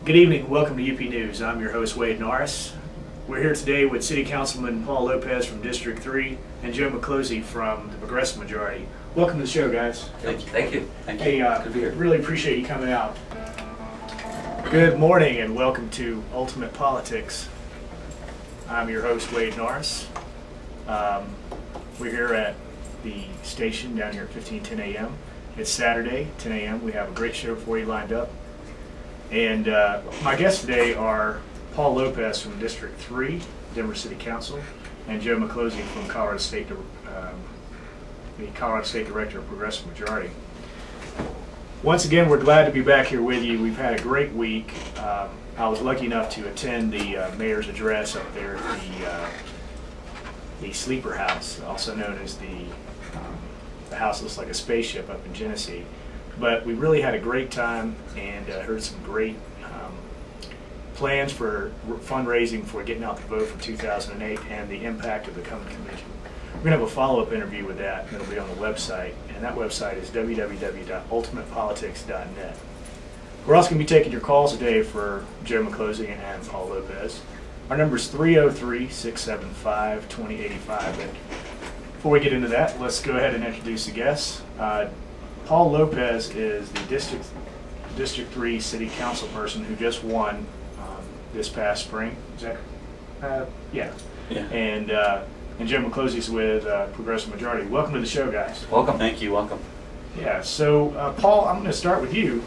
Good evening, welcome to UP News. I'm your host, Wade Norris. We're here today with City Councilman Paul Lopez from District 3 and Joe Miklosi from the Progressive Majority. Welcome to the show, guys. Thank you. Thank you. Thank you. Hey, good to be here. Really appreciate you coming out. Good morning and welcome to Ultimate Politics. I'm your host, Wade Norris. We're here at the station down here at 1510 a.m. It's Saturday, 10 a.m. We have a great show for you lined up. And my guests today are Paul Lopez from District 3, Denver City Council, and Joe Miklosi from the Colorado State Director of Progressive Majority. Once again, we're glad to be back here with you. We've had a great week. I was lucky enough to attend the mayor's address up there at the Sleeper House, also known as the house that looks like a spaceship up in Genesee. But we really had a great time and heard some great plans for fundraising for getting out the vote for 2008 and the impact of the coming convention. We're going to have a follow-up interview with that. It'll be on the website, and that website is www.ultimatepolitics.net. We're also going to be taking your calls today for Joe Miklosi and Paul Lopez. Our number is 303-675-2085. And before we get into that, let's go ahead and introduce the guests. Paul Lopez is the District 3 City Council person who just won this past spring. Is that? Yeah. And Joe Miklosi is with Progressive Majority. Welcome to the show, guys. Welcome. Thank you. Welcome. Yeah. So, Paul, I'm going to start with you.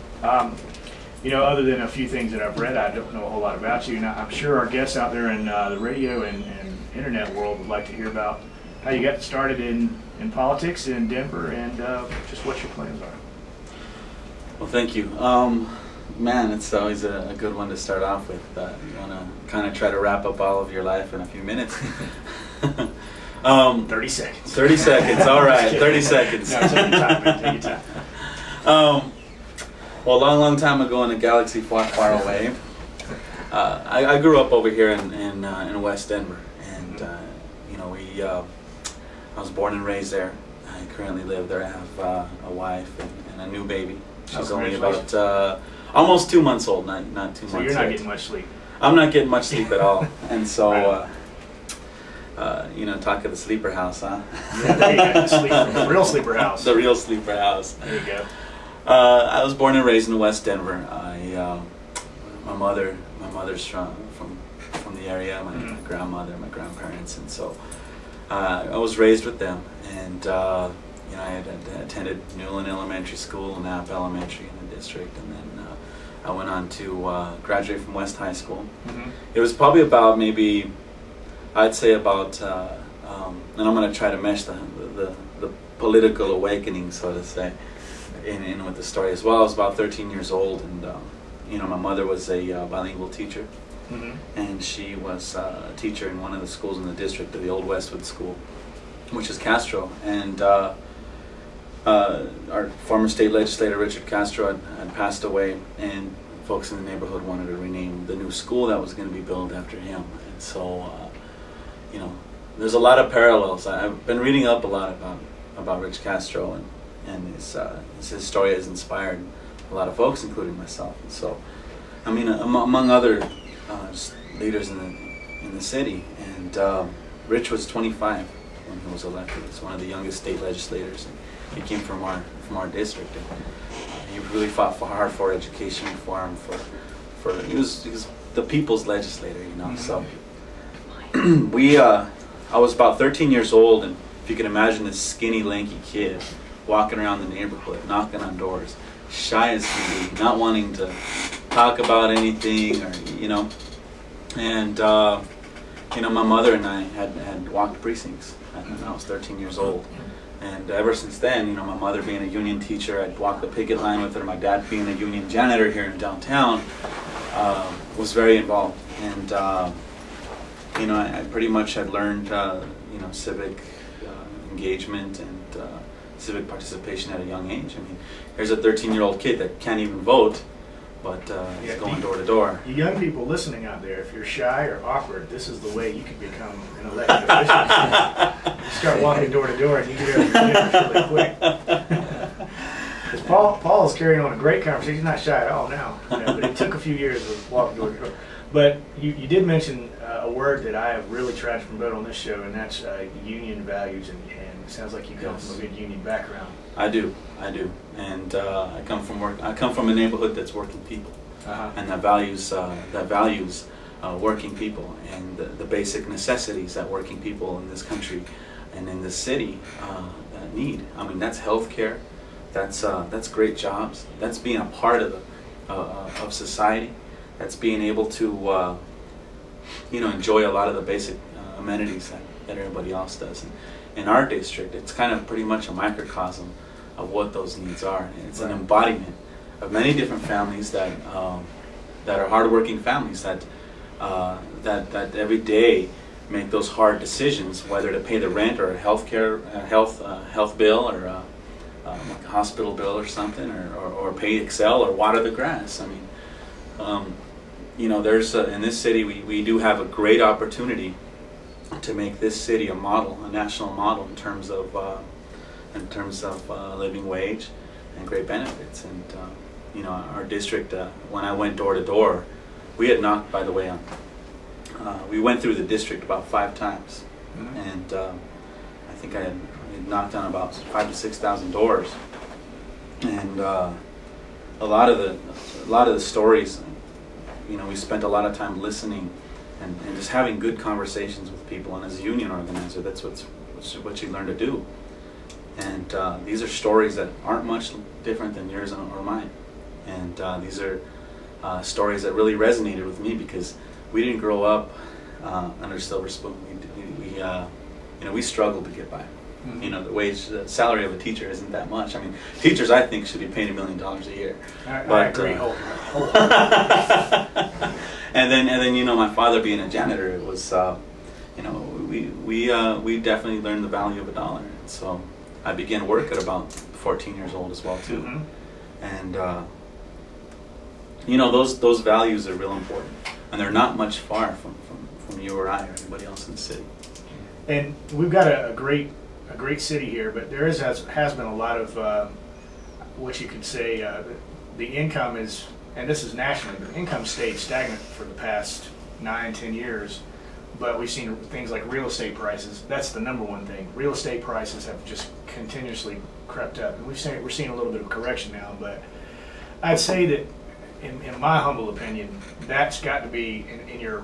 You know, other than a few things that I've read, I don't know a whole lot about you. Now, I'm sure our guests out there in the radio and internet world would like to hear about how you got started in politics in Denver and just what your plans are. Well, thank you. Man, it's always a good one to start off with. You want to kind of try to wrap up all of your life in a few minutes. 30 seconds. 30 seconds, all right, 30 seconds. No, take your time, man, take your time. Well, a long time ago in a galaxy far, far away, I grew up over here in West Denver, and you know, I was born and raised there. I currently live there. I have a wife and a new baby. She's only about almost 2 months old, not 2 months old. So you're not getting much sleep. I'm not getting much sleep at all, and so you know, talk of the sleeper house, huh? Yeah, there you go. The real sleeper house. The real sleeper house. There you go. I was born and raised in West Denver. My mother's from the area. My grandmother, my grandparents, and so I was raised with them. And you know, I had attended Newland Elementary School and Knapp Elementary in the district, and then I went on to graduate from West High School. It was probably about maybe, I'd say about, and I'm going to try to mesh the political awakening, so to say, in with the story as well. I was about 13 years old, and you know, my mother was a bilingual teacher, and she was a teacher in one of the schools in the district, of the Old Westwood School, which is Castro, and our former state legislator Richard Castro had passed away, and folks in the neighborhood wanted to rename the new school that was going to be built after him. And so you know, there's a lot of parallels. I've been reading up a lot about Rich Castro, and his story has inspired a lot of folks, including myself. And so, I mean, among other leaders in the city, and Rich was 25 when he was elected. He's one of the youngest state legislators, and he came from our district. And he really fought hard for education reform. He was the people's legislator, you know. So I was about 13 years old, and if you can imagine this skinny, lanky kid walking around the neighborhood, knocking on doors, shy as can be, not wanting to talk about anything, or you know. And you know, my mother and I had walked precincts when I was 13 years old, and ever since then, you know, my mother being a union teacher, I'd walk the picket line with her. My dad being a union janitor here in downtown, was very involved, and you know, I pretty much had learned you know, civic engagement and civic participation at a young age. I mean, here's a 13-year-old kid that can't even vote, but he's going door to door. You young people listening out there, if you're shy or awkward, this is the way you can become an elected official. You start walking door to door and you get over your really quick. Paul's carrying on a great conversation. He's not shy at all now, but it took a few years of walking door to door. But you did mention a word that I have really tried to promote on this show, and that's union values. And it sounds like you come from a good union background. I do, and I come from a neighborhood that's working people, and that values working people and the basic necessities that working people in this country and in this city need. I mean, that's healthcare, that's great jobs, that's being a part of society, that's being able to enjoy a lot of the basic amenities that everybody else does. And in our district, it's kind of pretty much a microcosm of what those needs are. And it's an embodiment of many different families that are hardworking families that every day make those hard decisions, whether to pay the rent or a health bill or like a hospital bill or something, or pay Excel or water the grass. I mean, there's in this city we do have a great opportunity to make this city a model, a national model in terms of living wage and great benefits. And our district, when I went door to door, we had knocked, by the way, we went through the district about 5 times, and I think I had knocked on about 5,000 to 6,000 doors, and a lot of the stories, we spent a lot of time listening and just having good conversations with people. And as a union organizer, that's what you learn to do. And these are stories that aren't much different than yours or mine. And these are stories that really resonated with me, because we didn't grow up under silver spoon. We struggled to get by. The salary of a teacher isn't that much. I mean, teachers, I think, should be paid $1 million a year. I agree. And then my father being a janitor, it was we definitely learned the value of a dollar. And so I began work at about 14 years old as well too. And those values are real important, and they're not much far from you or I or anybody else in the city. And we've got a great city here, but there has been a lot of what you could say the income is, and this is nationally, but income stayed stagnant for the past 9-10 years. But we've seen things like real estate prices. That's the number one thing. Real estate prices have just continuously crept up, and we're seeing a little bit of correction now. But I'd say that, in my humble opinion, that's got to be in your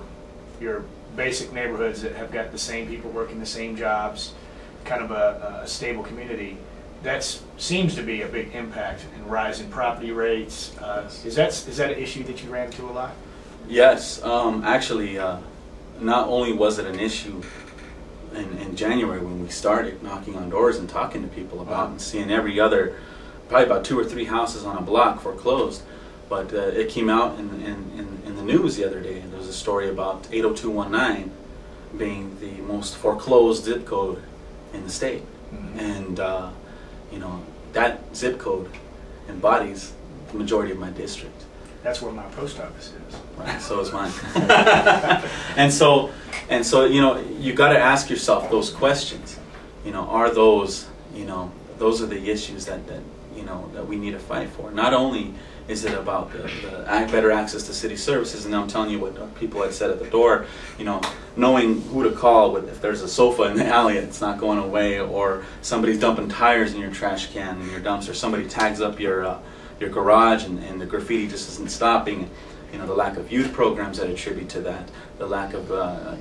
basic neighborhoods that have got the same people working the same jobs, kind of a stable community. That seems to be a big impact in rising property rates. Is that an issue that you ran into a lot? Yes, actually. Not only was it an issue in January when we started knocking on doors and talking to people about and seeing probably about 2 or 3 houses on a block foreclosed, but it came out in the news the other day, and there was a story about 80219 being the most foreclosed zip code in the state. And that zip code embodies the majority of my district. That's where my post office is. Right, so is mine. and so you got to ask yourself those questions. Are those those are the issues that we need to fight for. Not only is it about the better access to city services, and I'm telling you what people had said at the door, knowing who to call if there's a sofa in the alley that's not going away, or somebody's dumping tires in your trash can in your dumpster, somebody tags up your garage and the graffiti just isn't stopping. The lack of youth programs that attribute to that, the lack of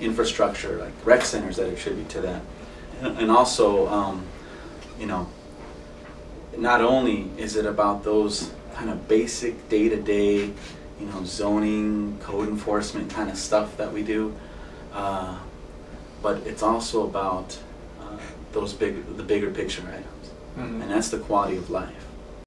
infrastructure like rec centers that attribute to that, and also not only is it about those kind of basic day-to-day zoning, code enforcement kind of stuff that we do, but it's also about the bigger picture items, and that's the quality of life.